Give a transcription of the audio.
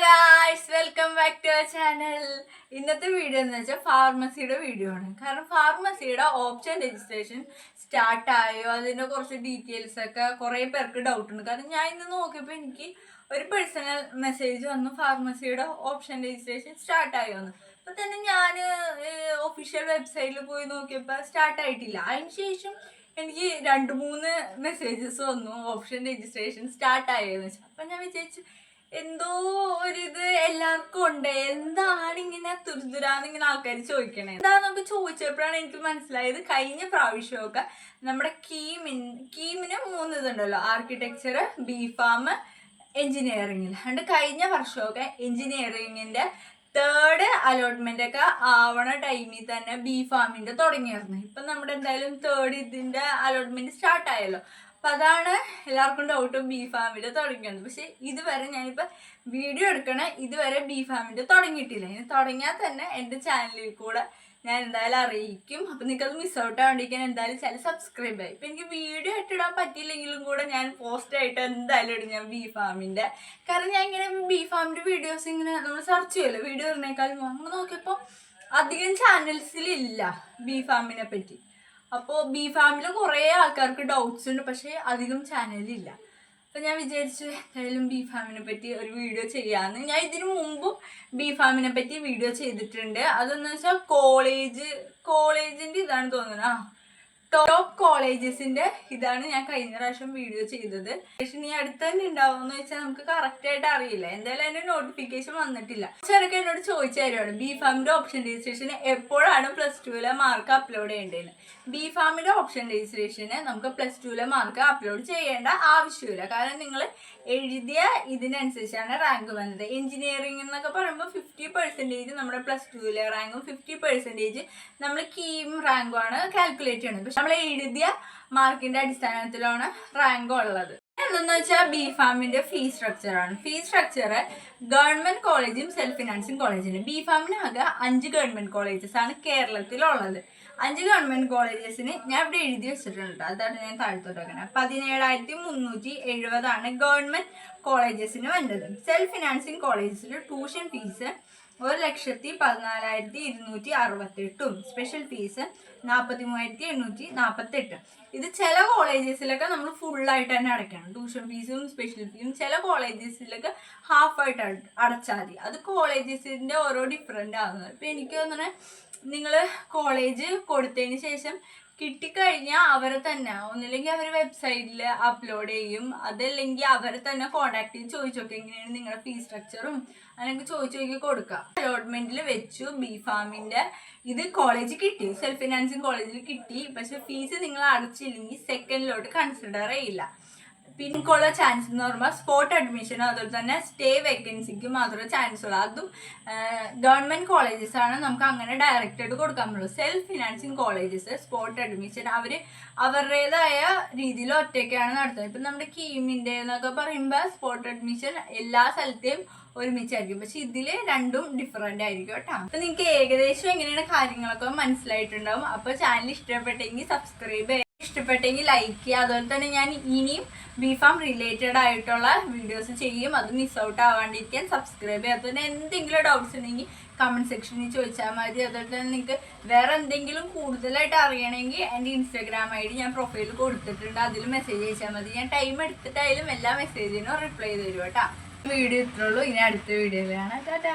Guys, welcome back to our channel. ഇന്നത്തെ video എന്ന് വെച്ചാൽ ഫാർമസിയുടെ വീഡിയോ ആണ്. കാരണം ഫാർമസിയുടെ ഓപ്ഷൻ രജിസ്ട്രേഷൻ സ്റ്റാർട്ടായോ അതിൻ്റെ കുറച്ച് ഡീറ്റെയിൽസ് ഒക്കെ കുറേ പേർക്ക് ഡൗട്ട് ഉണ്ട്. കാരണം ഞാൻ ഇന്ന് നോക്കിയപ്പോൾ എനിക്ക് ഒരു പേഴ്സണൽ മെസ്സേജ് വന്നു, ഫാർമസിയുടെ ഓപ്ഷൻ രജിസ്ട്രേഷൻ സ്റ്റാർട്ടായോ എന്ന്. അപ്പോൾ തന്നെ ഞാൻ ഒഫീഷ്യൽ വെബ്സൈറ്റിൽ പോയി നോക്കിയപ്പോൾ സ്റ്റാർട്ടായിട്ടില്ല. അതിന് ശേഷം എനിക്ക് 2-3 മെസ്സേജസ് വന്നു, ഓപ്ഷൻ രജിസ്ട്രേഷൻ സ്റ്റാർട്ടായെന്ന് വെച്ചാൽ. അപ്പം ഞാൻ വിചാരിച്ചു എന്തോ ഒരിത് എല്ലാവർക്കും ഉണ്ട്, എന്താണ് ഇങ്ങനെ തുരുതുരാന്നിങ്ങനെ ആൾക്കാർ ചോദിക്കണേ. എന്താന്നൊക്കെ ചോദിച്ചപ്പോഴാണ് എനിക്ക് മനസ്സിലായത്, കഴിഞ്ഞ പ്രാവശ്യമൊക്കെ നമ്മുടെ കീമിന് 3 ഇതുണ്ടല്ലോ, ആർക്കിടെക്ചർ, ബി-ഫാം, എൻജിനീയറിംഗിൽ. അതുകൊണ്ട് കഴിഞ്ഞ വർഷമൊക്കെ എൻജിനീയറിംഗിന്റെ 3rd അലോട്ട്മെന്റ് ഒക്കെ ആവണ ടൈമിൽ തന്നെ ബി-ഫാമിന്റെ തുടങ്ങിയായിരുന്നു. ഇപ്പം നമ്മുടെ എന്തായാലും 3rd ഇതിന്റെ അലോട്ട്മെന്റ് സ്റ്റാർട്ട് ആയല്ലോ. അപ്പം അതാണ് എല്ലാവർക്കും ഡൗട്ടും, ബി-ഫാമിന്റെ തുടങ്ങിയത്. പക്ഷെ ഇതുവരെ ഞാനിപ്പോൾ വീഡിയോ എടുക്കണ ഇതുവരെ ബി-ഫാമിന്റെ തുടങ്ങിയിട്ടില്ല. ഇനി തുടങ്ങിയാൽ തന്നെ എൻ്റെ ചാനലിൽ കൂടെ ഞാൻ എന്തായാലും അറിയിക്കും. അപ്പം നിങ്ങൾക്കത് മിസ് ഔട്ട് ആവാണ്ടിരിക്കാൻ എന്തായാലും ചാനൽ സബ്സ്ക്രൈബ് ആയി. ഇപ്പം എനിക്ക് വീഡിയോ ഇട്ടിടാൻ പറ്റിയില്ലെങ്കിലും കൂടെ ഞാൻ പോസ്റ്റായിട്ട് എന്തായാലും ഇടും ഞാൻ ബി-ഫാമിൻ്റെ. കാരണം ഞാൻ ഇങ്ങനെ ബി-ഫാമിൻ്റെ വീഡിയോസ് ഇങ്ങനെ നമ്മൾ സെർച്ച് ചെയ്യുമല്ലോ, വീഡിയോ ഇടുന്നേക്കാളും നമ്മൾ നോക്കിയപ്പോൾ അധികം ചാനൽസിലില്ല ബി-ഫാമിനെ പറ്റി. അപ്പോൾ ബി-ഫാമിൽ കുറേ ആൾക്കാർക്ക് ഡൗട്ട്സ് ഉണ്ട്, പക്ഷേ അധികം ചാനലില്ല. അപ്പം ഞാൻ വിചാരിച്ചു എന്തായാലും ബി-ഫാമിനെ പറ്റി ഒരു വീഡിയോ ചെയ്യാമെന്ന്. ഞാൻ ഇതിനു മുമ്പും ബി-ഫാമിനെ പറ്റി വീഡിയോ ചെയ്തിട്ടുണ്ട്. അതെന്ന് വെച്ചാൽ കോളേജിൻ്റെ ഇതാണ് തോന്നുന്നത്, ടോപ്പ് കോളേജസിന്റെ ഇതാണ് ഞാൻ കഴിഞ്ഞ പ്രാവശ്യം വീഡിയോ ചെയ്തത്. പക്ഷെ ഇനി അടുത്ത് തന്നെ ഉണ്ടാവുമെന്ന് വെച്ചാൽ നമുക്ക് കറക്റ്റ് ആയിട്ട് അറിയില്ല. എന്തായാലും അതിന്റെ നോട്ടിഫിക്കേഷൻ വന്നിട്ടില്ല. ചിലർക്ക് എന്നോട് ചോദിച്ച കാര്യമാണ്, ബി-ഫാമിന്റെ ഓപ്ഷൻ രജിസ്ട്രേഷന് എപ്പോഴാണ് +2 മാർക്ക് അപ്ലോഡ് ചെയ്യേണ്ടതെന്ന്. ബി-ഫാമിന്റെ ഓപ്ഷൻ രജിസ്ട്രേഷന് നമുക്ക് +2 മാർക്ക് അപ്ലോഡ് ചെയ്യേണ്ട ആവശ്യമില്ല. കാരണം നിങ്ങൾ എഴുതിയ ഇതിനനുസരിച്ചാണ് റാങ്ക് വന്നത്. എഞ്ചിനീയറിംഗ് എന്നൊക്കെ പറയുമ്പോൾ 50% നമ്മുടെ +2 റാങ്കും 50% നമ്മൾ കീം റാങ്കുമാണ് കാൽക്കുലേറ്റ് ചെയ്യുന്നത്. പക്ഷെ നമ്മൾ എഴുതിയ മാർക്കിന്റെ അടിസ്ഥാനത്തിലാണ് റാങ്ക് ഉള്ളത്. എന്തെന്ന് വെച്ചാൽ ബി-ഫാമിന്റെ ഫീസ് സ്ട്രക്ചറാണ്. ഫീസ് സ്ട്രക്ചർ ഗവൺമെന്റ് കോളേജും സെൽഫ് ഫിനാൻസിങ് കോളേജിനും. ബി-ഫാമിന് ആകെ 5 ഗവൺമെന്റ് കോളേജസ് ആണ് കേരളത്തിലുള്ളത്. 5 ഗവൺമെന്റ് കോളേജസിന് ഞാൻ ഇവിടെ എഴുതി വെച്ചിട്ടുണ്ട്, അതാണ് ഞാൻ താഴ്ത്തോട്ട് വെക്കുന്നത്. 17,370 ഗവൺമെന്റ് കോളേജസിന് വന്നത്. സെൽഫ് ഫിനാൻസിങ് കോളേജസിൽ ട്യൂഷൻ ഫീസ് 1,14,268 സ്പെഷ്യൽ ഫീസ് 43,848. ഇത് ചില കോളേജസിലൊക്കെ നമ്മൾ ഫുള്ളായിട്ട് തന്നെ അടയ്ക്കണം, ട്യൂഷൻ ഫീസും സ്പെഷ്യൽ ഫീസും. ചില കോളേജസിലൊക്കെ ഹാഫായിട്ട് അടച്ചാൽ മതി. അത് കോളേജസിൻ്റെ ഓരോ ഡിഫറെൻ്റ് ആകുന്നത്. ഇപ്പം എനിക്ക് തോന്നുന്നത് നിങ്ങൾ കോളേജ് കൊടുത്തതിന് ശേഷം കിട്ടിക്കഴിഞ്ഞാൽ അവരെ തന്നെ ഒന്നില്ലെങ്കിൽ അവർ വെബ്സൈറ്റിൽ അപ്ലോഡ് ചെയ്യും, അതല്ലെങ്കിൽ അവരെ തന്നെ കോൺടാക്ട് ചെയ്ത് ചോദിച്ചോക്കെ എങ്ങനെയാണ് നിങ്ങളുടെ ഫീസ് സ്ട്രക്ചറും അങ്ങനെയൊക്കെ ചോദിച്ചു നോക്കി കൊടുക്കുക. അലോട്ട്മെന്റിൽ വെച്ചു ബി-ഫാമിന്റെ ഇത് കോളേജ് കിട്ടി, സെൽഫ് ഫിനാൻസിങ് കോളേജിൽ കിട്ടി. പക്ഷെ ഫീസ് നിങ്ങൾ അടച്ചില്ലെങ്കിൽ സെക്കൻഡിലോട്ട് കൺസിഡർ ചെയ്യില്ല. പിന്നെയുള്ള ചാൻസ് എന്ന് പറയുമ്പോൾ സ്പോട്ട് അഡ്മിഷനും അതുപോലെ തന്നെ സ്റ്റേ വേക്കൻസിക്ക് മാത്രമേ ചാൻസ് ഉള്ളൂ. അതും ഗവൺമെന്റ് കോളേജസ് ആണ് നമുക്ക് അങ്ങനെ ഡയറക്റ്റ് ആയിട്ട് കൊടുക്കാൻ പറ്റുള്ളൂ. Self financing colleges spot admission അവർ അവരുടേതായ രീതിയിൽ ഒറ്റയ്ക്കാണ് നടത്തുന്നത്. ഇപ്പം നമ്മുടെ കീമിൻ്റെ എന്നൊക്കെ പറയുമ്പോൾ സ്പോട്ട് അഡ്മിഷൻ എല്ലാ സ്ഥലത്തെയും ഒരുമിച്ചായിരിക്കും, പക്ഷെ ഇതിൽ രണ്ടും ഡിഫറെൻ്റ് ആയിരിക്കും കേട്ടോ. അപ്പം നിങ്ങൾക്ക് ഏകദേശം എങ്ങനെയാണ് കാര്യങ്ങളൊക്കെ മനസ്സിലായിട്ടുണ്ടാവും. അപ്പോൾ ചാനൽ ഇഷ്ടപ്പെട്ടെങ്കിൽ സബ്സ്ക്രൈബ് ചെയ്യുക, ഇഷ്ടപ്പെട്ടെങ്കിൽ ലൈക്ക് ചെയ്യുക. അതുപോലെ തന്നെ ഞാൻ ഇനിയും ബി-ഫാം റിലേറ്റഡ് ആയിട്ടുള്ള വീഡിയോസ് ചെയ്യും, അത് മിസ് ഔട്ട് ആവാണ്ടിരിക്കാൻ സബ്സ്ക്രൈബ് ചെയ്യുക. അതുപോലെ എന്തെങ്കിലും ഡൗട്ട്സ് ഉണ്ടെങ്കിൽ കമൻറ്റ് സെക്ഷനിൽ ചോദിച്ചാൽ മതി. അതുപോലെ തന്നെ നിങ്ങൾക്ക് വേറെ എന്തെങ്കിലും കൂടുതലായിട്ട് അറിയണമെങ്കിൽ എൻ്റെ Instagram ID ഞാൻ പ്രൊഫൈൽ കൊടുത്തിട്ടുണ്ട്, അതിൽ മെസ്സേജ് അയച്ചാൽ മതി. ഞാൻ ടൈം എടുത്തിട്ടായാലും എല്ലാ മെസ്സേജിനും റിപ്ലൈ തരും കേട്ടോ. വീഡിയോ ഇത്രയുള്ളൂ, ഇനി അടുത്ത വീഡിയോയിലാണ്. ടാറ്റാ.